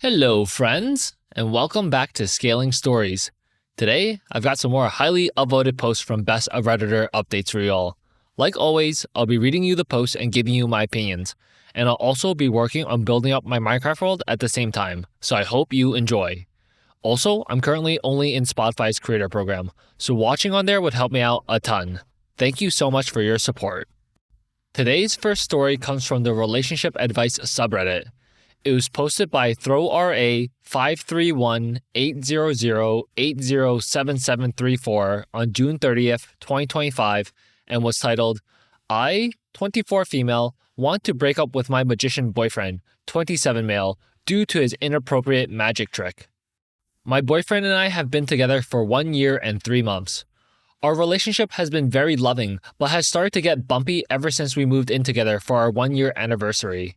Hello, friends, and welcome back to Scaling Stories. Today, I've got some more highly upvoted posts from Best of Redditor updates for y'all. Like always, I'll be reading you the posts and giving you my opinions, and I'll also be working on building up my Minecraft world at the same time, so I hope you enjoy. Also, I'm currently only in Spotify's creator program, so watching on there would help me out a ton. Thank you so much for your support. Today's first story comes from the Relationship Advice subreddit. It was posted by ThrowRA531-800-807734 on June 30th, 2025, and was titled, I, 24 female, want to break up with my magician boyfriend, 27 male, due to his inappropriate magic trick. My boyfriend and I have been together for 1 year and 3 months. Our relationship has been very loving, but has started to get bumpy ever since we moved in together for our 1-year anniversary.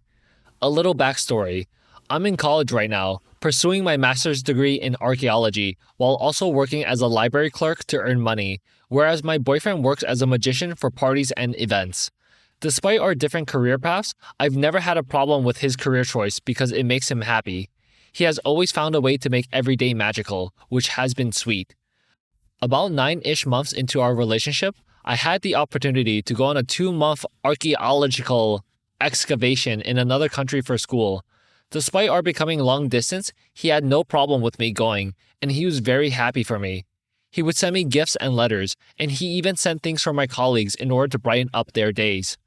A little backstory. I'm in college right now, pursuing my master's degree in archaeology, while also working as a library clerk to earn money, whereas my boyfriend works as a magician for parties and events. Despite our different career paths, I've never had a problem with his career choice because it makes him happy. He has always found a way to make every day magical, which has been sweet. About 9-ish months into our relationship, I had the opportunity to go on a 2-month archaeological excavation in another country for school. Despite our becoming long distance, he had no problem with me going, and he was very happy for me. He would send me gifts and letters, and he even sent things for my colleagues in order to brighten up their days.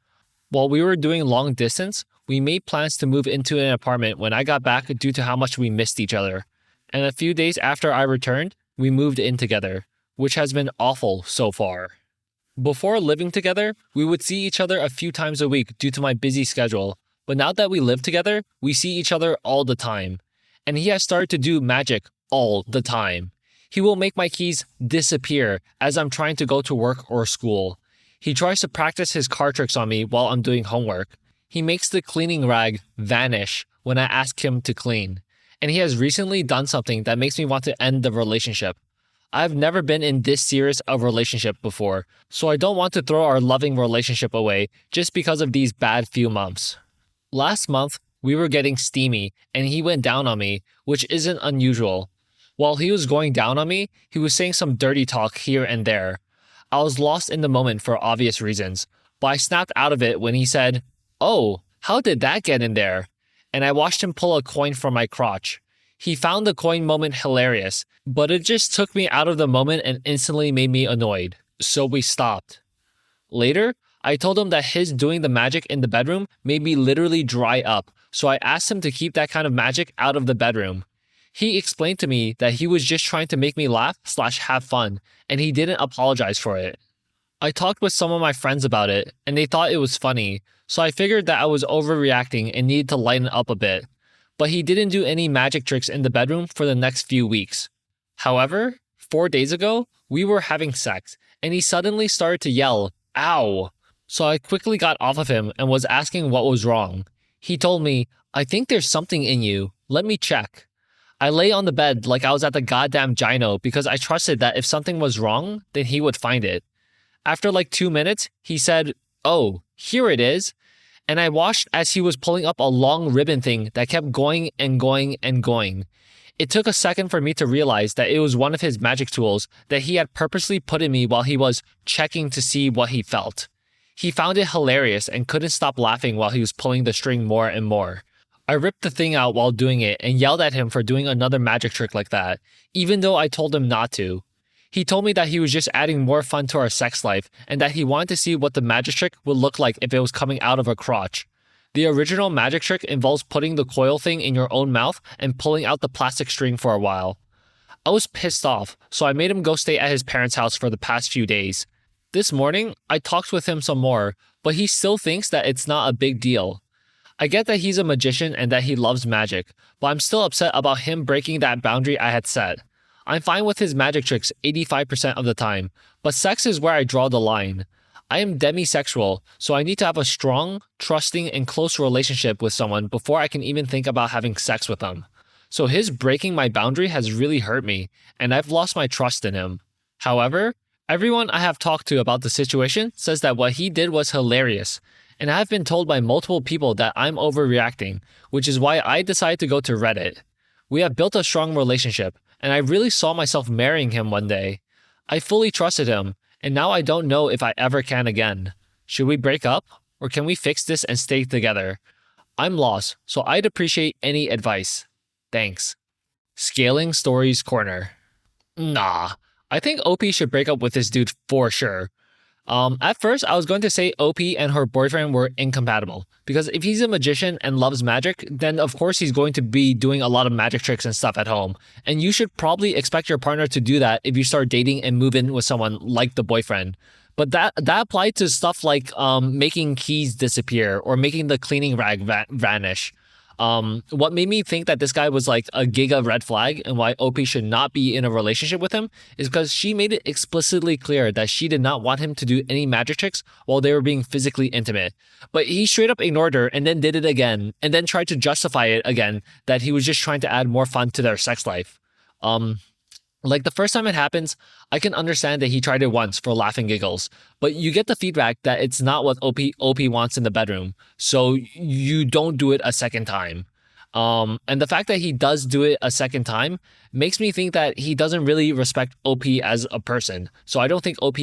While we were doing long distance, we made plans to move into an apartment when I got back due to how much we missed each other. And a few days after I returned, we moved in together, which has been awful so far. Before living together, we would see each other a few times a week due to my busy schedule, but now that we live together, we see each other all the time. And he has started to do magic all the time. He will make my keys disappear as I'm trying to go to work or school. He tries to practice his card tricks on me while I'm doing homework. He makes the cleaning rag vanish when I ask him to clean. And he has recently done something that makes me want to end the relationship. I've never been in this serious of relationship before, so I don't want to throw our loving relationship away just because of these bad few months. Last month, we were getting steamy, and he went down on me, which isn't unusual. While he was going down on me, he was saying some dirty talk here and there. I was lost in the moment for obvious reasons, but I snapped out of it when he said, "Oh, how did that get in there?" And I watched him pull a coin from my crotch. He found the coin moment hilarious, but it just took me out of the moment and instantly made me annoyed, so we stopped. Later, I told him that his doing the magic in the bedroom made me literally dry up, so I asked him to keep that kind of magic out of the bedroom. He explained to me that he was just trying to make me laugh/have fun, and he didn't apologize for it. I talked with some of my friends about it, and they thought it was funny, so I figured that I was overreacting and needed to lighten up a bit. But he didn't do any magic tricks in the bedroom for the next few weeks. However, 4 days ago, we were having sex, and he suddenly started to yell, "Ow!" So I quickly got off of him and was asking what was wrong. He told me, "I think there's something in you. Let me check." I lay on the bed like I was at the goddamn gyno because I trusted that if something was wrong, then he would find it. After like 2 minutes, he said, "Oh, here it is." And I watched as he was pulling up a long ribbon thing that kept going and going and going. It took a second for me to realize that it was one of his magic tools that he had purposely put in me while he was checking to see what he felt. He found it hilarious and couldn't stop laughing while he was pulling the string more and more. I ripped the thing out while doing it and yelled at him for doing another magic trick like that, even though I told him not to. He told me that he was just adding more fun to our sex life and that he wanted to see what the magic trick would look like if it was coming out of a crotch. The original magic trick involves putting the coil thing in your own mouth and pulling out the plastic string for a while. I was pissed off, so I made him go stay at his parents' house for the past few days. This morning, I talked with him some more, but he still thinks that it's not a big deal. I get that he's a magician and that he loves magic, but I'm still upset about him breaking that boundary I had set. I'm fine with his magic tricks 85% of the time, but sex is where I draw the line. I am demisexual, so I need to have a strong, trusting, and close relationship with someone before I can even think about having sex with them. So his breaking my boundary has really hurt me, and I've lost my trust in him. However, everyone I have talked to about the situation says that what he did was hilarious, and I have been told by multiple people that I'm overreacting, which is why I decided to go to Reddit. We have built a strong relationship, and I really saw myself marrying him one day. I fully trusted him, and now I don't know if I ever can again. Should we break up, or can we fix this and stay together? I'm lost, so I'd appreciate any advice. Thanks. Scaling Stories Corner. Nah, I think OP should break up with this dude for sure. At first, I was going to say OP and her boyfriend were incompatible, because if he's a magician and loves magic, then of course he's going to be doing a lot of magic tricks and stuff at home, and you should probably expect your partner to do that if you start dating and move in with someone like the boyfriend. But that applied to stuff like making keys disappear or making the cleaning rag vanish. What made me think that this guy was like a giga red flag and why OP should not be in a relationship with him is because she made it explicitly clear that she did not want him to do any magic tricks while they were being physically intimate. But he straight up ignored her and then did it again and then tried to justify it again that he was just trying to add more fun to their sex life. Like the first time it happens, I can understand that he tried it once for laughing giggles, but you get the feedback that it's not what OP wants in the bedroom, so you don't do it a second time. And the fact that he does do it a second time makes me think that he doesn't really respect OP as a person. So I don't think OP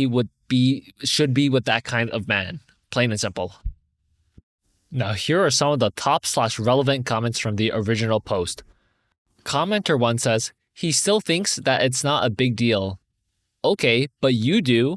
should be with that kind of man, plain and simple. Now here are some of the top/relevant comments from the original post. Commenter 1 says, he still thinks that it's not a big deal. Okay, but you do.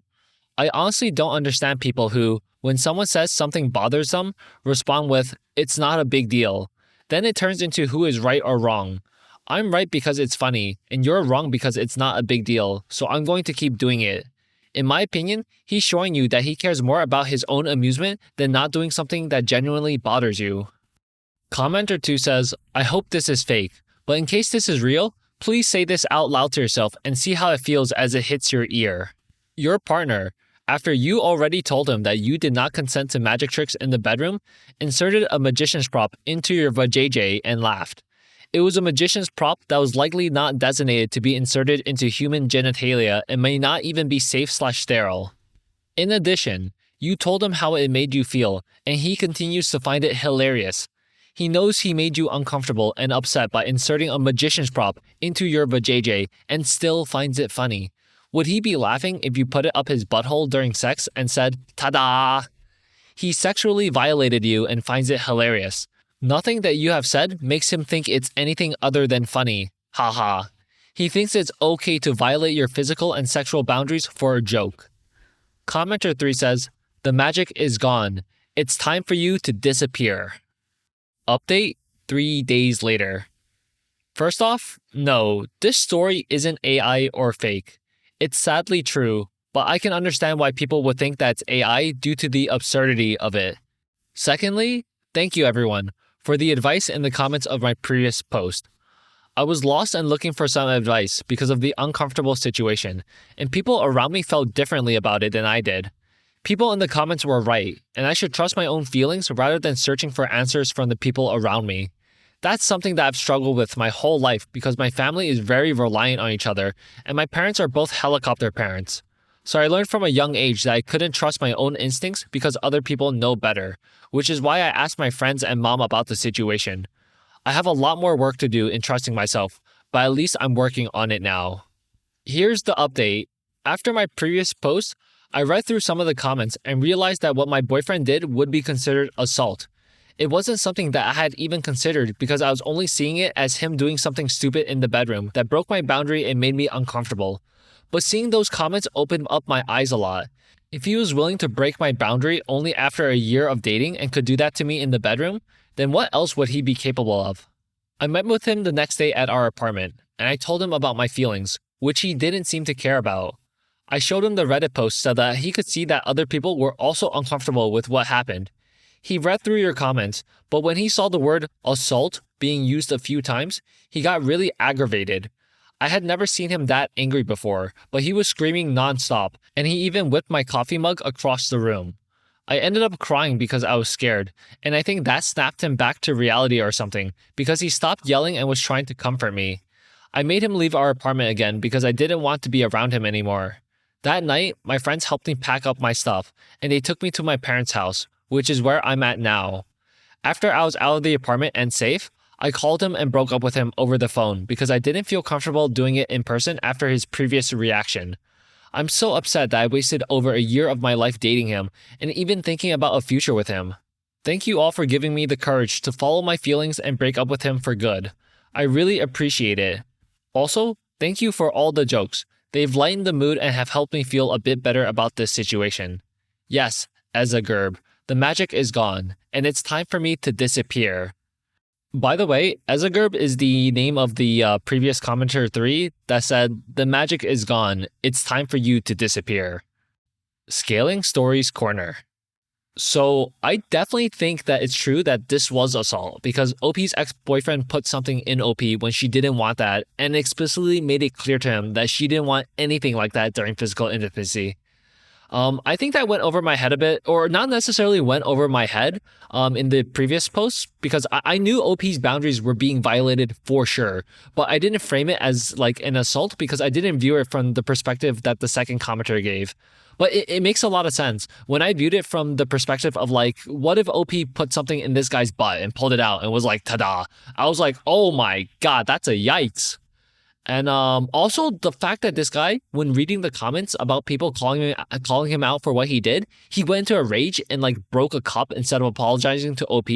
I honestly don't understand people who, when someone says something bothers them, respond with, it's not a big deal. Then it turns into who is right or wrong. I'm right because it's funny, and you're wrong because it's not a big deal, so I'm going to keep doing it. In my opinion, he's showing you that he cares more about his own amusement than not doing something that genuinely bothers you. Commenter 2 says, I hope this is fake, but in case this is real, please say this out loud to yourself and see how it feels as it hits your ear. Your partner, after you already told him that you did not consent to magic tricks in the bedroom, inserted a magician's prop into your vajayjay and laughed. It was a magician's prop that was likely not designated to be inserted into human genitalia and may not even be safe/sterile. In addition, you told him how it made you feel, and he continues to find it hilarious. He knows he made you uncomfortable and upset by inserting a magician's prop into your vajayjay and still finds it funny. Would he be laughing if you put it up his butthole during sex and said, "Ta-da"? He sexually violated you and finds it hilarious. Nothing that you have said makes him think it's anything other than funny. Haha. He thinks it's okay to violate your physical and sexual boundaries for a joke. Commenter 3 says, the magic is gone. It's time for you to disappear. Update 3 days later. First off, no, this story isn't AI or fake. It's sadly true, but I can understand why people would think that's AI due to the absurdity of it. Secondly, thank you everyone for the advice in the comments of my previous post. I was lost and looking for some advice because of the uncomfortable situation, and people around me felt differently about it than I did. People in the comments were right, and I should trust my own feelings rather than searching for answers from the people around me. That's something that I've struggled with my whole life because my family is very reliant on each other, and my parents are both helicopter parents. So I learned from a young age that I couldn't trust my own instincts because other people know better, which is why I asked my friends and mom about the situation. I have a lot more work to do in trusting myself, but at least I'm working on it now. Here's the update. After my previous post, I read through some of the comments and realized that what my boyfriend did would be considered assault. It wasn't something that I had even considered because I was only seeing it as him doing something stupid in the bedroom that broke my boundary and made me uncomfortable. But seeing those comments opened up my eyes a lot. If he was willing to break my boundary only after a year of dating and could do that to me in the bedroom, then what else would he be capable of? I met with him the next day at our apartment, and I told him about my feelings, which he didn't seem to care about. I showed him the Reddit post so that he could see that other people were also uncomfortable with what happened. He read through your comments, but when he saw the word assault being used a few times, he got really aggravated. I had never seen him that angry before, but he was screaming nonstop, and he even whipped my coffee mug across the room. I ended up crying because I was scared, and I think that snapped him back to reality or something, because he stopped yelling and was trying to comfort me. I made him leave our apartment again because I didn't want to be around him anymore. That night, my friends helped me pack up my stuff, and they took me to my parents' house, which is where I'm at now. After I was out of the apartment and safe, I called him and broke up with him over the phone because I didn't feel comfortable doing it in person after his previous reaction. I'm so upset that I wasted over a year of my life dating him and even thinking about a future with him. Thank you all for giving me the courage to follow my feelings and break up with him for good. I really appreciate it. Also, thank you for all the jokes. They've lightened the mood and have helped me feel a bit better about this situation. Yes, as a Gerb, the magic is gone, and it's time for me to disappear. By the way, Ezagerb is the name of the previous commenter 3 that said, the magic is gone, it's time for you to disappear. Scaling Stories Corner. So I definitely think that it's true that this was assault because OP's ex-boyfriend put something in OP when she didn't want that and explicitly made it clear to him that she didn't want anything like that during physical intimacy. I think that went over my head a bit, or not necessarily went over my head in the previous posts, because I knew OP's boundaries were being violated for sure, but I didn't frame it as like an assault because I didn't view it from the perspective that the second commenter gave. But it makes a lot of sense. When I viewed it from the perspective of like, what if OP put something in this guy's butt and pulled it out and was like, ta-da. I was like, oh my God, that's a yikes. And also the fact that this guy, when reading the comments about people calling him out for what he did, he went into a rage and like broke a cup instead of apologizing to OP.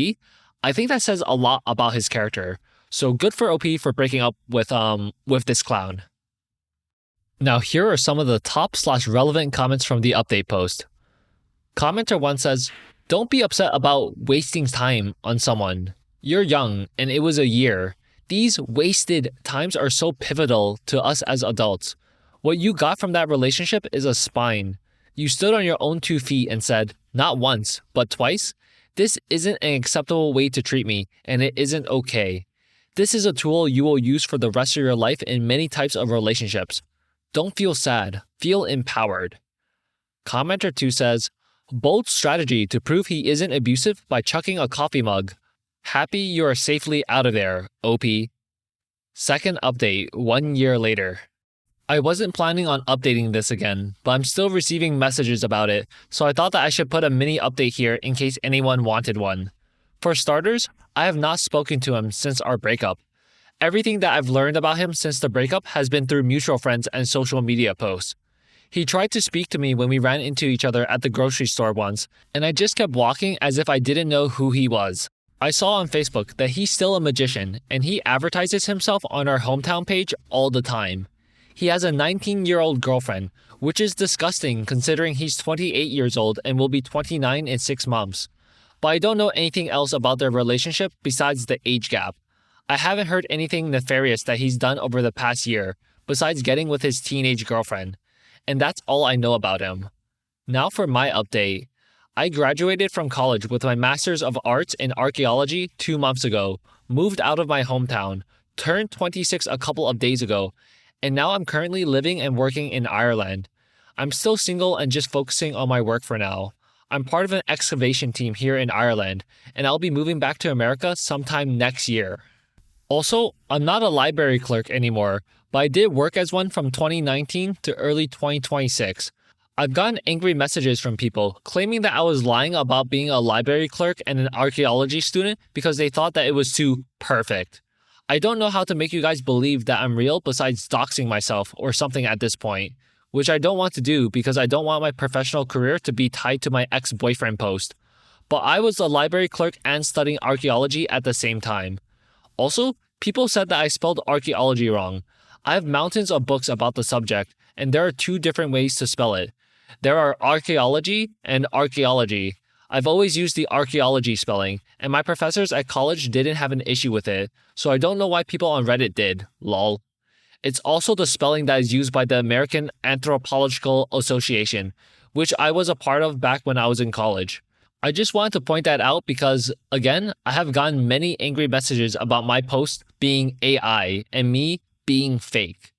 I think that says a lot about his character. So good for OP for breaking up with this clown. Now here are some of the top/relevant comments from the update post. Commenter 1 says, "Don't be upset about wasting time on someone. You're young and it was a year. These wasted times are so pivotal to us as adults. What you got from that relationship is a spine. You stood on your own 2 feet and said, not once, but twice, this isn't an acceptable way to treat me, and it isn't okay. This is a tool you will use for the rest of your life in many types of relationships. Don't feel sad, feel empowered." Commenter 2 says, "Bold strategy to prove he isn't abusive by chucking a coffee mug. Happy you are safely out of there, OP." Second update 1 year later. I wasn't planning on updating this again, but I'm still receiving messages about it, so I thought that I should put a mini update here in case anyone wanted one. For starters, I have not spoken to him since our breakup. Everything that I've learned about him since the breakup has been through mutual friends and social media posts. He tried to speak to me when we ran into each other at the grocery store once, and I just kept walking as if I didn't know who he was. I saw on Facebook that he's still a magician, and he advertises himself on our hometown page all the time. He has a 19-year-old girlfriend, which is disgusting considering he's 28 years old and will be 29 in 6 months. But I don't know anything else about their relationship besides the age gap. I haven't heard anything nefarious that he's done over the past year, besides getting with his teenage girlfriend. And that's all I know about him. Now for my update. I graduated from college with my Master's of Arts in Archaeology 2 months ago, moved out of my hometown, turned 26 a couple of days ago, and now I'm currently living and working in Ireland. I'm still single and just focusing on my work for now. I'm part of an excavation team here in Ireland, and I'll be moving back to America sometime next year. Also, I'm not a library clerk anymore, but I did work as one from 2019 to early 2026. I've gotten angry messages from people claiming that I was lying about being a library clerk and an archaeology student because they thought that it was too perfect. I don't know how to make you guys believe that I'm real besides doxing myself or something at this point, which I don't want to do because I don't want my professional career to be tied to my ex-boyfriend post. But I was a library clerk and studying archaeology at the same time. Also, people said that I spelled archaeology wrong. I have mountains of books about the subject, and there are 2 different ways to spell it. There are archaeology and archaeology. I've always used the archaeology spelling, and my professors at college didn't have an issue with it, so I don't know why people on Reddit did, lol. It's also the spelling that is used by the American Anthropological Association, which I was a part of back when I was in college. I just wanted to point that out because, again, I have gotten many angry messages about my post being AI and me being fake.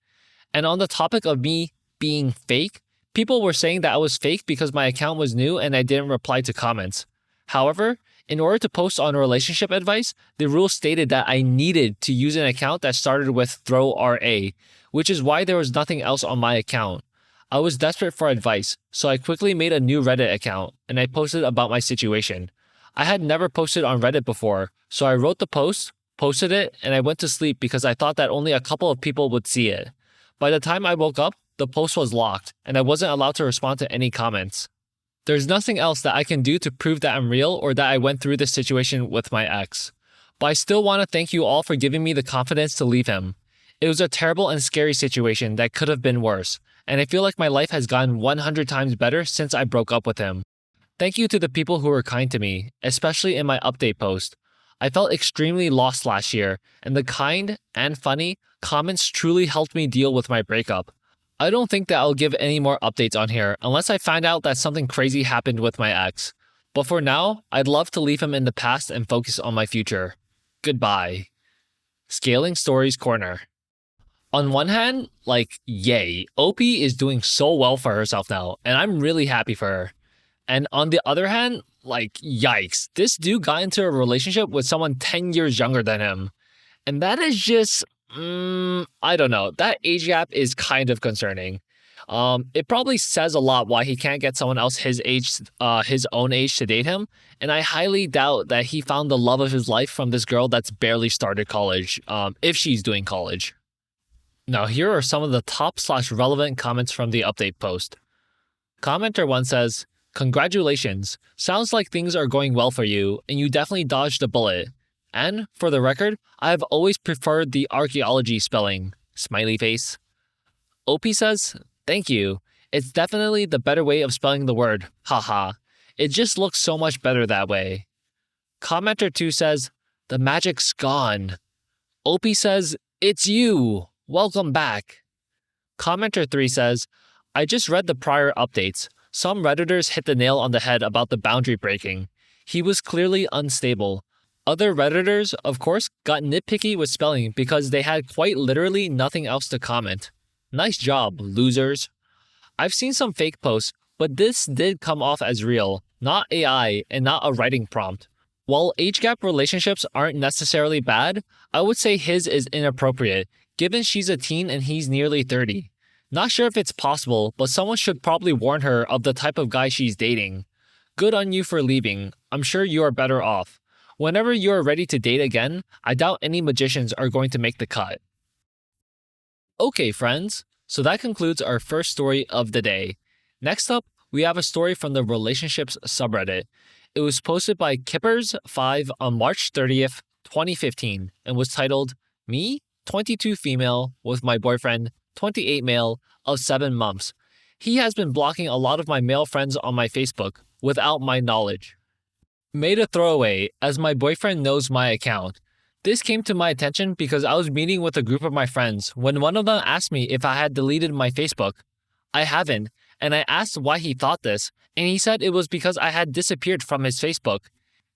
And on the topic of me being fake, people were saying that I was fake because my account was new and I didn't reply to comments. However, in order to post on relationship advice, the rule stated that I needed to use an account that started with throwRA, which is why there was nothing else on my account. I was desperate for advice, so I quickly made a new Reddit account and I posted about my situation. I had never posted on Reddit before, so I wrote the post, posted it, and I went to sleep because I thought that only a couple of people would see it. By the time I woke up, the post was locked, and I wasn't allowed to respond to any comments. There's nothing else that I can do to prove that I'm real or that I went through this situation with my ex. But I still want to thank you all for giving me the confidence to leave him. It was a terrible and scary situation that could have been worse, and I feel like my life has gotten 100 times better since I broke up with him. Thank you to the people who were kind to me, especially in my update post. I felt extremely lost last year, and the kind and funny comments truly helped me deal with my breakup. I don't think that I'll give any more updates on here unless I find out that something crazy happened with my ex. But for now, I'd love to leave him in the past and focus on my future. Goodbye. Scaling Stories Corner. On one hand, yay, OP is doing so well for herself now, and I'm really happy for her. And on the other hand, yikes, this dude got into a relationship with someone 10 years younger than him. And that is just, I don't know, that age gap is kind of concerning. It probably says a lot why he can't get someone else his own age to date him, and I highly doubt that he found the love of his life from this girl that's barely started college, if she's doing college. Now here are some of the top/relevant comments from the update post. Commenter 1 says, "Congratulations, sounds like things are going well for you, and you definitely dodged a bullet. And, for the record, I have always preferred the archaeology spelling, smiley face." OP says, "Thank you. It's definitely the better way of spelling the word, haha. It just looks so much better that way." Commenter 2 says, "The magic's gone." OP says, "It's you. Welcome back." Commenter 3 says, "I just read the prior updates. Some Redditors hit the nail on the head about the boundary breaking. He was clearly unstable. Other Redditors, of course, got nitpicky with spelling because they had quite literally nothing else to comment. Nice job, losers." I've seen some fake posts, but this did come off as real, not AI and not a writing prompt. While age gap relationships aren't necessarily bad, I would say his is inappropriate, given she's a teen and he's nearly 30. Not sure if it's possible, but someone should probably warn her of the type of guy she's dating. Good on you for leaving. I'm sure you are better off. Whenever you are ready to date again, I doubt any magicians are going to make the cut. Okay, friends, so that concludes our first story of the day. Next up, we have a story from the relationships subreddit. It was posted by Kippers5 on March 30th, 2015, and was titled, "Me, 22 female, with my boyfriend, 28 male, of 7 months. He has been blocking a lot of my male friends on my Facebook, without my knowledge. Made a throwaway, as my boyfriend knows my account. This came to my attention because I was meeting with a group of my friends when one of them asked me if I had deleted my Facebook. I haven't, and I asked why he thought this, and he said it was because I had disappeared from his Facebook.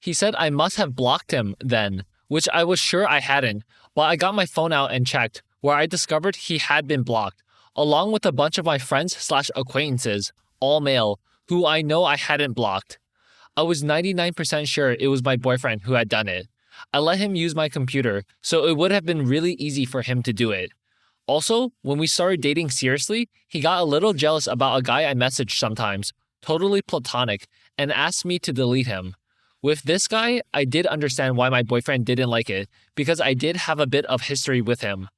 He said I must have blocked him then, which I was sure I hadn't, but I got my phone out and checked, where I discovered he had been blocked, along with a bunch of my friends/acquaintances, all male, who I know I hadn't blocked. I was 99% sure it was my boyfriend who had done it. I let him use my computer, so it would have been really easy for him to do it. Also, when we started dating seriously, he got a little jealous about a guy I messaged sometimes, totally platonic, and asked me to delete him. With this guy, I did understand why my boyfriend didn't like it, because I did have a bit of history with him.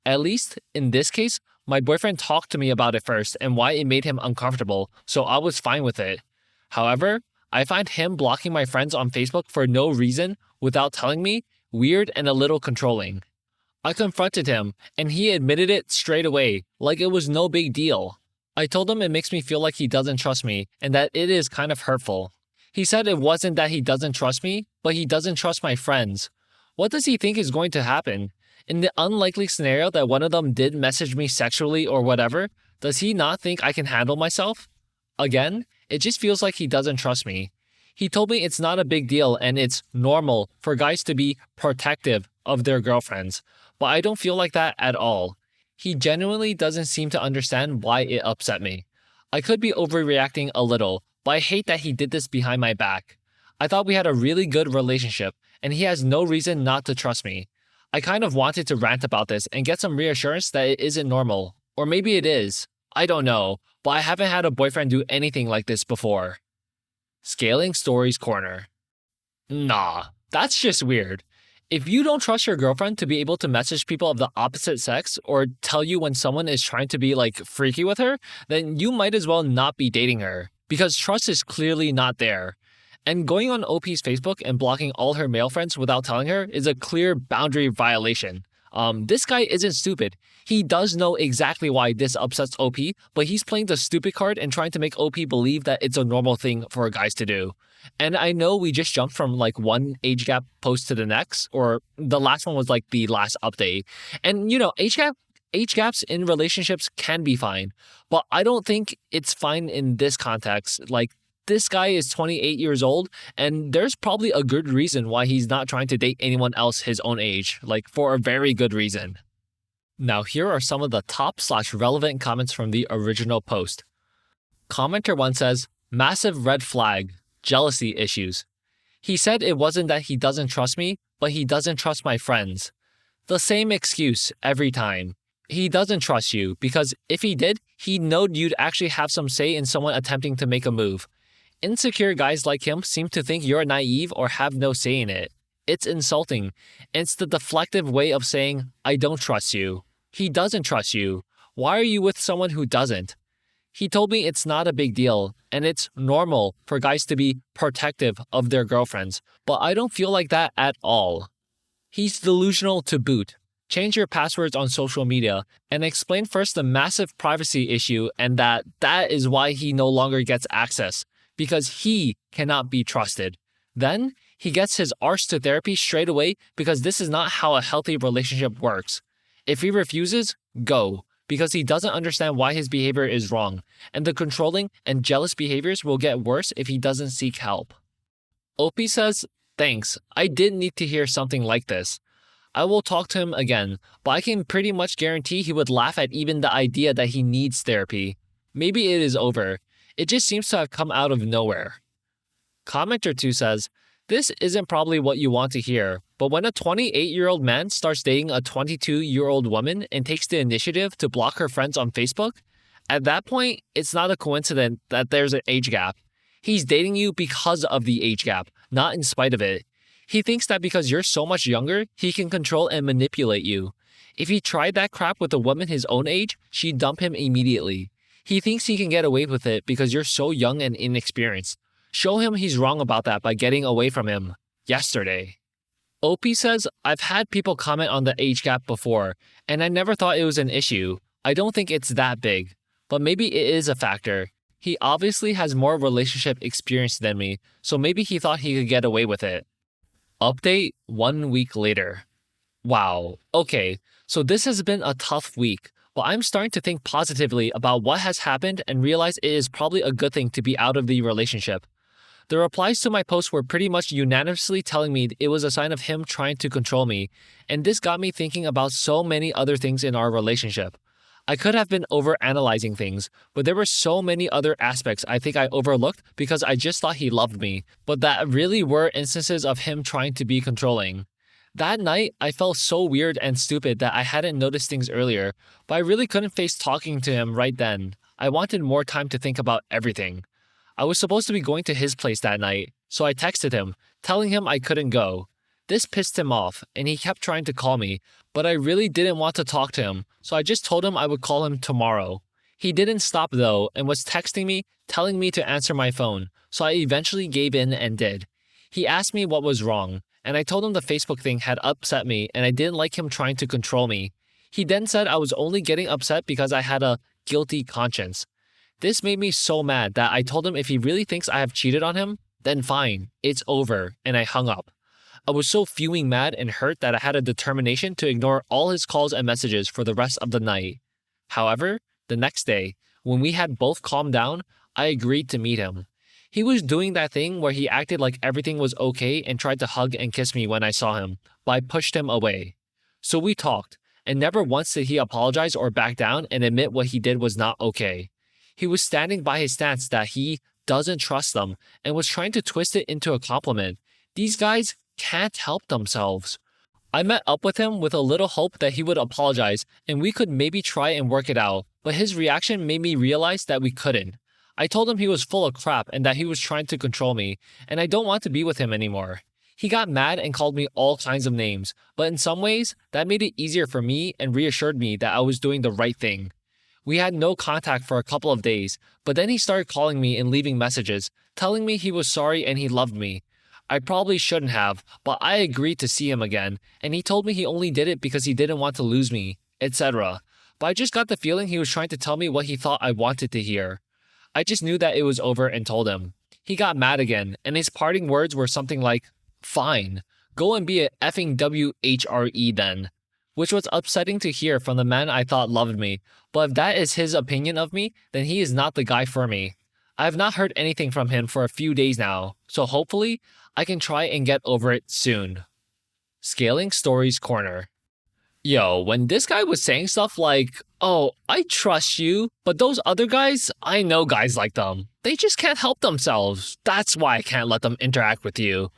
At least, in this case, my boyfriend talked to me about it first and why it made him uncomfortable, so I was fine with it. However, I find him blocking my friends on Facebook for no reason, without telling me, weird and a little controlling. I confronted him, and he admitted it straight away, like it was no big deal. I told him it makes me feel like he doesn't trust me, and that it is kind of hurtful. He said it wasn't that he doesn't trust me, but he doesn't trust my friends. What does he think is going to happen? In the unlikely scenario that one of them did message me sexually or whatever, does he not think I can handle myself? Again, it just feels like he doesn't trust me. He told me it's not a big deal and it's normal for guys to be protective of their girlfriends, but I don't feel like that at all. He genuinely doesn't seem to understand why it upset me. I could be overreacting a little, but I hate that he did this behind my back. I thought we had a really good relationship, and he has no reason not to trust me. I kind of wanted to rant about this and get some reassurance that it isn't normal. Or maybe it is. I don't know, but I haven't had a boyfriend do anything like this before. Scaling Stories Corner. Nah, that's just weird. If you don't trust your girlfriend to be able to message people of the opposite sex or tell you when someone is trying to be like freaky with her, then you might as well not be dating her because trust is clearly not there. And going on OP's Facebook and blocking all her male friends without telling her is a clear boundary violation. This guy isn't stupid. He does know exactly why this upsets OP, but he's playing the stupid card and trying to make OP believe that it's a normal thing for guys to do. And I know we just jumped from like one age gap post to the next, or the last one was like the last update. And age gaps in relationships can be fine, but I don't think it's fine in this context. Like, this guy is 28 years old, and there's probably a good reason why he's not trying to date anyone else his own age, like for a very good reason. Now, here are some of the top/relevant comments from the original post. Commenter 1 says, "Massive red flag, jealousy issues. He said it wasn't that he doesn't trust me, but he doesn't trust my friends. The same excuse every time. He doesn't trust you because if he did, he'd know you'd actually have some say in someone attempting to make a move. Insecure guys like him seem to think you're naive or have no say in it. It's insulting. It's the deflective way of saying, I don't trust you. He doesn't trust you. Why are you with someone who doesn't? He told me it's not a big deal, and it's normal for guys to be protective of their girlfriends, but I don't feel like that at all. He's delusional to boot. Change your passwords on social media and explain first the massive privacy issue and that is why he no longer gets access, because he cannot be trusted. Then, he gets his arse to therapy straight away because this is not how a healthy relationship works. If he refuses, go, because he doesn't understand why his behavior is wrong, and the controlling and jealous behaviors will get worse if he doesn't seek help." OP says, "Thanks, I did need to hear something like this. I will talk to him again, but I can pretty much guarantee he would laugh at even the idea that he needs therapy. Maybe it is over. It just seems to have come out of nowhere." Commenter 2 says, "This isn't probably what you want to hear, but when a 28-year-old man starts dating a 22-year-old woman and takes the initiative to block her friends on Facebook, at that point, it's not a coincidence that there's an age gap. He's dating you because of the age gap, not in spite of it. He thinks that because you're so much younger, he can control and manipulate you. If he tried that crap with a woman his own age, she'd dump him immediately. He thinks he can get away with it because you're so young and inexperienced. Show him he's wrong about that by getting away from him. Yesterday." OP says, "I've had people comment on the age gap before, and I never thought it was an issue. I don't think it's that big. But maybe it is a factor. He obviously has more relationship experience than me, so maybe he thought he could get away with it." Update 1 week later. Wow, okay, so this has been a tough week, but I'm starting to think positively about what has happened and realize it is probably a good thing to be out of the relationship. The replies to my post were pretty much unanimously telling me it was a sign of him trying to control me, and this got me thinking about so many other things in our relationship. I could have been overanalyzing things, but there were so many other aspects I think I overlooked because I just thought he loved me, but that really were instances of him trying to be controlling. That night, I felt so weird and stupid that I hadn't noticed things earlier, but I really couldn't face talking to him right then. I wanted more time to think about everything. I was supposed to be going to his place that night, so I texted him, telling him I couldn't go. This pissed him off, and he kept trying to call me, but I really didn't want to talk to him, so I just told him I would call him tomorrow. He didn't stop though, and was texting me, telling me to answer my phone, so I eventually gave in and did. He asked me what was wrong, and I told him the Facebook thing had upset me and I didn't like him trying to control me. He then said I was only getting upset because I had a guilty conscience. This made me so mad that I told him if he really thinks I have cheated on him, then fine, it's over, and I hung up. I was so fuming mad and hurt that I had a determination to ignore all his calls and messages for the rest of the night. However, the next day, when we had both calmed down, I agreed to meet him. He was doing that thing where he acted like everything was okay and tried to hug and kiss me when I saw him, but I pushed him away. So we talked, and never once did he apologize or back down and admit what he did was not okay. He was standing by his stance that he doesn't trust them and was trying to twist it into a compliment. These guys can't help themselves. I met up with him with a little hope that he would apologize and we could maybe try and work it out, but his reaction made me realize that we couldn't. I told him he was full of crap and that he was trying to control me, and I don't want to be with him anymore. He got mad and called me all kinds of names, but in some ways, that made it easier for me and reassured me that I was doing the right thing. We had no contact for a couple of days, but then he started calling me and leaving messages, telling me he was sorry and he loved me. I probably shouldn't have, but I agreed to see him again, and he told me he only did it because he didn't want to lose me, etc. But I just got the feeling he was trying to tell me what he thought I wanted to hear. I just knew that it was over and told him. He got mad again, and his parting words were something like, "Fine, go and be a effing WHRE then." Which was upsetting to hear from the man I thought loved me, but if that is his opinion of me, then he is not the guy for me. I have not heard anything from him for a few days now, so hopefully, I can try and get over it soon. Scaling Stories Corner. Yo, when this guy was saying stuff like, "Oh, I trust you, but those other guys, I know guys like them. They just can't help themselves. That's why I can't let them interact with you."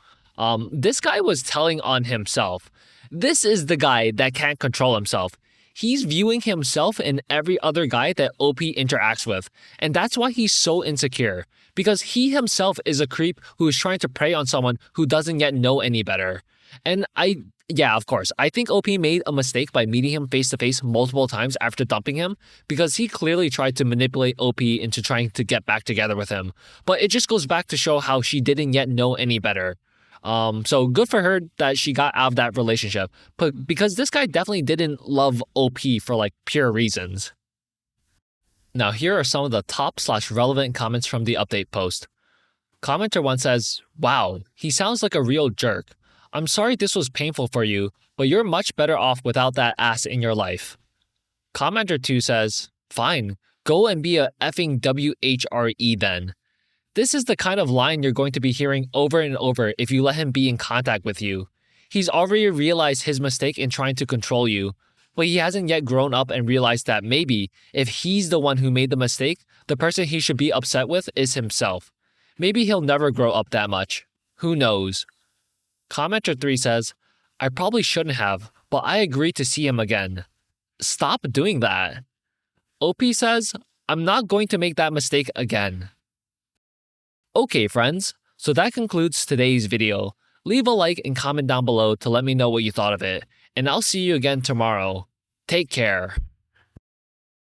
This guy was telling on himself. This is the guy that can't control himself. He's viewing himself and every other guy that OP interacts with, and that's why he's so insecure. Because he himself is a creep who is trying to prey on someone who doesn't yet know any better. And yeah, of course, I think OP made a mistake by meeting him face to face multiple times after dumping him, because he clearly tried to manipulate OP into trying to get back together with him. But it just goes back to show how she didn't yet know any better. So good for her that she got out of that relationship, but because this guy definitely didn't love OP for like pure reasons. Now here are some of the top/relevant comments from the update post. Commenter 1 says, "Wow, he sounds like a real jerk. I'm sorry this was painful for you, but you're much better off without that ass in your life." Commenter 2 says, "Fine, go and be a effing WHRE then." This is the kind of line you're going to be hearing over and over if you let him be in contact with you. He's already realized his mistake in trying to control you, but he hasn't yet grown up and realized that maybe, if he's the one who made the mistake, the person he should be upset with is himself. Maybe he'll never grow up that much. Who knows? Commenter 3 says, "I probably shouldn't have, but I agreed to see him again." Stop doing that. OP says, "I'm not going to make that mistake again." Okay, friends, so that concludes today's video. Leave a like and comment down below to let me know what you thought of it, and I'll see you again tomorrow. Take care.